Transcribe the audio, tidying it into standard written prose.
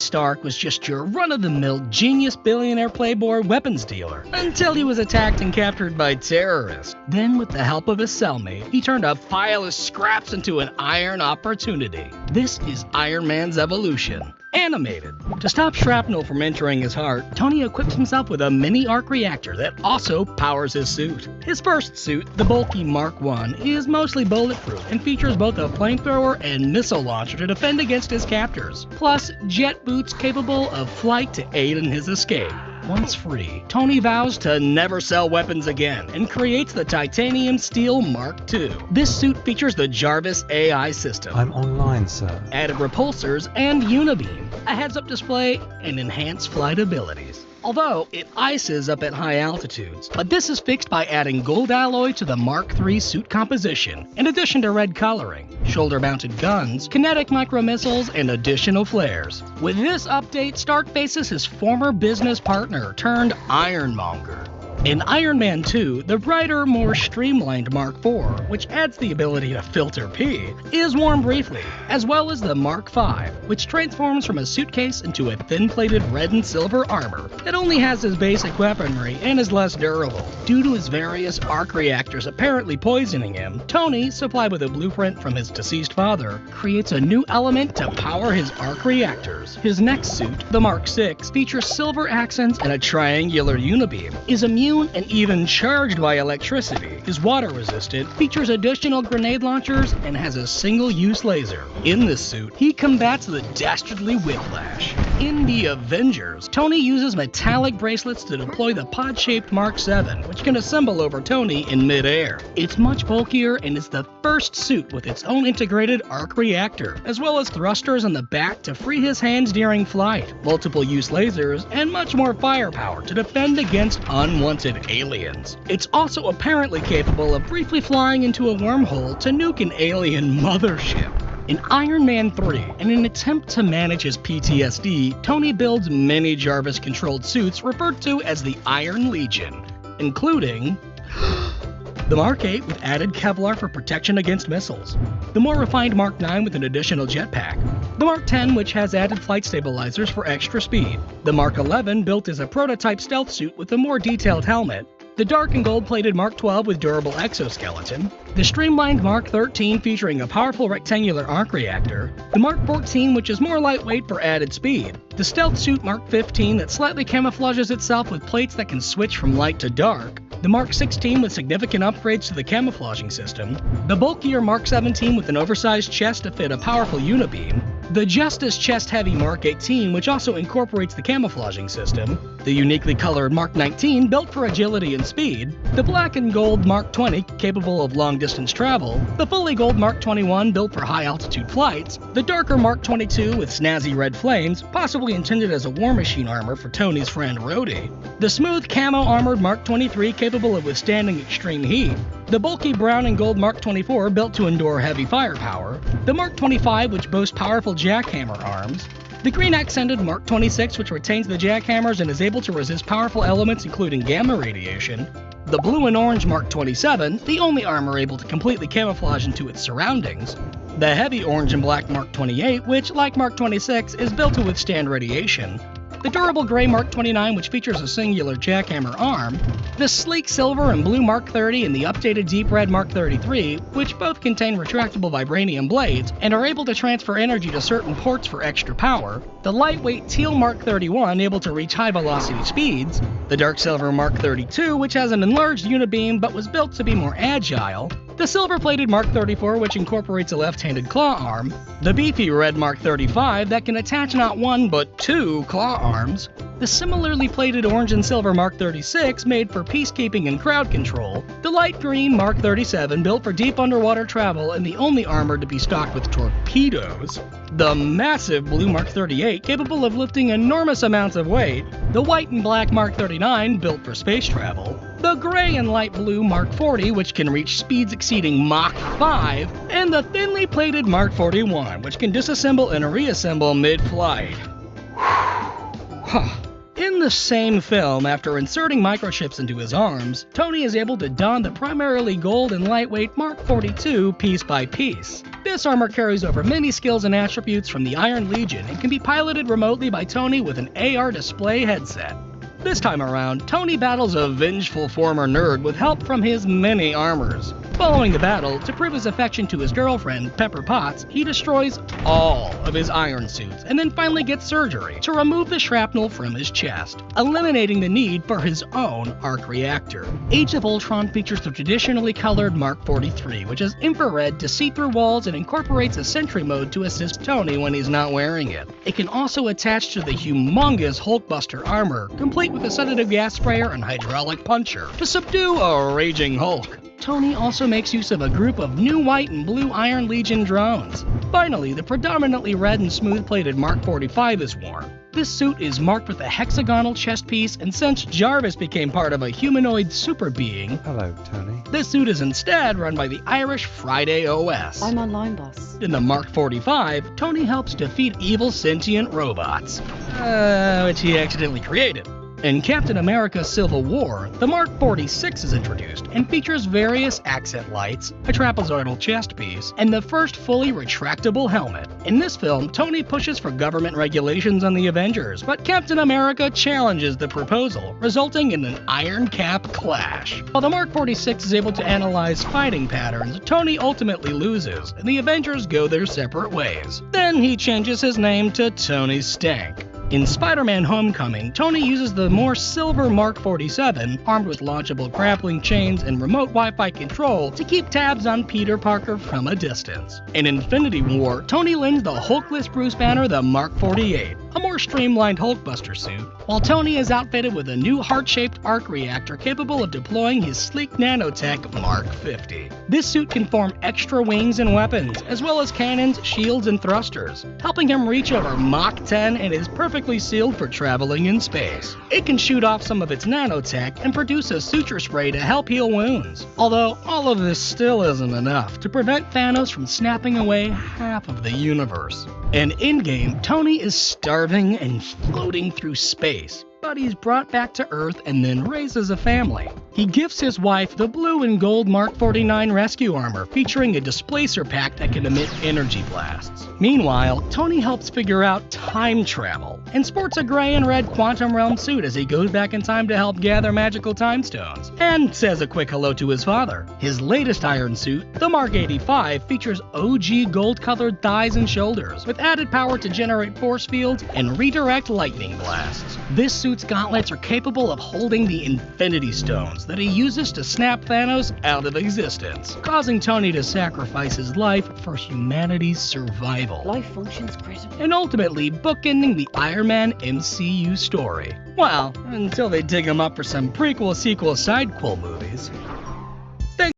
Stark was just your run-of-the-mill genius billionaire playboy weapons dealer until he was attacked and captured by terrorists. Then, with the help of his cellmate, he turned a pile of scraps into an iron opportunity. This is Iron Man's evolution. Animated. To stop shrapnel from entering his heart, Tony equips himself with a mini arc reactor that also powers his suit. His first suit, the bulky Mark I, is mostly bulletproof and features both a flamethrower and missile launcher to defend against his captors, plus jet boots capable of flight to aid in his escape. Once free, Tony vows to never sell weapons again and creates the titanium steel Mark II. This suit features the Jarvis AI system. I'm online, sir. Added repulsors and unibeam, a heads-up display, and enhanced flight abilities. Although it ices up at high altitudes, but this is fixed by adding gold alloy to the Mark III suit composition, in addition to red coloring, shoulder-mounted guns, kinetic micro-missiles, and additional flares. With this update, Stark faces his former business partner turned Ironmonger. In Iron Man 2, the brighter, more streamlined Mark IV, which adds the ability to filter P, is worn briefly, as well as the Mark V, which transforms from a suitcase into a thin-plated red and silver armor that only has his basic weaponry and is less durable. Due to his various arc reactors apparently poisoning him, Tony, supplied with a blueprint from his deceased father, creates a new element to power his arc reactors. His next suit, the Mark VI, features silver accents and a triangular unibeam, is immune and even charged by electricity, is water-resistant, features additional grenade launchers, and has a single-use laser. In this suit, he combats the dastardly Whiplash. In the Avengers, Tony uses metallic bracelets to deploy the pod-shaped Mark VII, which can assemble over Tony in mid-air. It's much bulkier and is the first suit with its own integrated arc reactor, as well as thrusters on the back to free his hands during flight, multiple-use lasers, and much more firepower to defend against unwanted aliens. It's also apparently capable of briefly flying into a wormhole to nuke an alien mothership. In Iron Man 3, in an attempt to manage his PTSD, Tony builds many Jarvis-controlled suits referred to as the Iron Legion, including the Mark VIII with added Kevlar for protection against missiles, the more refined Mark IX with an additional jetpack, the Mark X which has added flight stabilizers for extra speed, the Mark XI built as a prototype stealth suit with a more detailed helmet, the dark and gold-plated Mark XII with durable exoskeleton, the streamlined Mark XIII featuring a powerful rectangular arc reactor, the Mark XIV which is more lightweight for added speed, the stealth suit Mark XV that slightly camouflages itself with plates that can switch from light to dark, the Mark XVI with significant upgrades to the camouflaging system, the bulkier Mark XVII with an oversized chest to fit a powerful unibeam, the just-as chest-heavy Mark XVIII which also incorporates the camouflaging system, the uniquely colored Mark XIX built for agility and speed, the black and gold Mark XX capable of long-distance travel, the fully gold Mark XXI built for high-altitude flights, the darker Mark XXII with snazzy red flames, possibly intended as a War Machine armor for Tony's friend Rhodey, the smooth camo-armored Mark XXIII capable of withstanding extreme heat, the bulky brown and gold Mark XXIV built to endure heavy firepower, the Mark XXV which boasts powerful jackhammer arms, the green accented Mark XXVI which retains the jackhammers and is able to resist powerful elements including gamma radiation, the blue and orange Mark XXVII, the only armor able to completely camouflage into its surroundings, the heavy orange and black Mark XXVIII which, like Mark XXVI, is built to withstand radiation, the durable gray Mark XXIX which features a singular jackhammer arm, the sleek silver and blue Mark XXX and the updated deep red Mark XXXIII which both contain retractable vibranium blades and are able to transfer energy to certain ports for extra power, the lightweight teal Mark XXXI able to reach high velocity speeds, the dark silver Mark XXXII which has an enlarged unibeam but was built to be more agile, the silver-plated Mark XXXIV which incorporates a left-handed claw arm, the beefy red Mark XXXV that can attach not one but two claw arms, the similarly plated orange and silver Mark XXXVI made for peacekeeping and crowd control, the light green Mark XXXVII built for deep underwater travel and the only armor to be stocked with torpedoes, the massive blue Mark XXXVIII capable of lifting enormous amounts of weight, the white and black Mark XXXIX built for space travel, the gray and light blue Mark XL which can reach speeds exceeding Mach 5, and the thinly plated Mark XLI which can disassemble and reassemble mid-flight. In the same film, after inserting microchips into his arms, Tony is able to don the primarily gold and lightweight Mark 42 piece by piece. This armor carries over many skills and attributes from the Iron Legion and can be piloted remotely by Tony with an AR display headset. This time around, Tony battles a vengeful former nerd with help from his many armors. Following the battle, to prove his affection to his girlfriend, Pepper Potts, he destroys all of his iron suits and then finally gets surgery to remove the shrapnel from his chest, eliminating the need for his own arc reactor. Age of Ultron features the traditionally colored Mark 43, which is infrared to see through walls and incorporates a sentry mode to assist Tony when he's not wearing it. It can also attach to the humongous Hulkbuster armor, complete with a sedative gas sprayer and hydraulic puncher to subdue a raging Hulk. Tony also makes use of a group of new white and blue Iron Legion drones. Finally, the predominantly red and smooth-plated Mark 45 is worn. This suit is marked with a hexagonal chest piece, and since Jarvis became part of a humanoid super being, hello, Tony. This suit is instead run by the Irish Friday OS. I'm online, boss. In the Mark 45, Tony helps defeat evil sentient robots, which he accidentally created. In Captain America Civil War, the Mark 46 is introduced and features various accent lights, a trapezoidal chest piece, and the first fully retractable helmet. In this film, Tony pushes for government regulations on the Avengers, but Captain America challenges the proposal, resulting in an Iron Cap clash. While the Mark 46 is able to analyze fighting patterns, Tony ultimately loses, and the Avengers go their separate ways. Then he changes his name to Tony Stank. In Spider-Man Homecoming, Tony uses the more silver Mark 47, armed with launchable grappling chains and remote Wi-Fi control, to keep tabs on Peter Parker from a distance. In Infinity War, Tony lends the Hulkless Bruce Banner the Mark 48, a more streamlined Hulkbuster suit, while Tony is outfitted with a new heart-shaped arc reactor capable of deploying his sleek nanotech Mark 50. This suit can form extra wings and weapons, as well as cannons, shields, and thrusters, helping him reach over Mach 10 and is perfectly sealed for traveling in space. It can shoot off some of its nanotech and produce a suture spray to help heal wounds, although all of this still isn't enough to prevent Thanos from snapping away half of the universe. And in-game, Tony is starving and floating through space, but he's brought back to Earth and then raises a family. He gifts his wife the blue and gold Mark 49 rescue armor, featuring a displacer pack that can emit energy blasts. Meanwhile, Tony helps figure out time travel, and sports a gray and red Quantum Realm suit as he goes back in time to help gather magical time stones, and says a quick hello to his father. His latest iron suit, the Mark 85, features OG gold-colored thighs and shoulders, with added power to generate force fields and redirect lightning blasts. This suit's gauntlets are capable of holding the Infinity Stones that he uses to snap Thanos out of existence, causing Tony to sacrifice his life for humanity's survival. Life functions critical. And ultimately bookending the Iron Man MCU story. Well, until they dig him up for some prequel-sequel sidequel movies.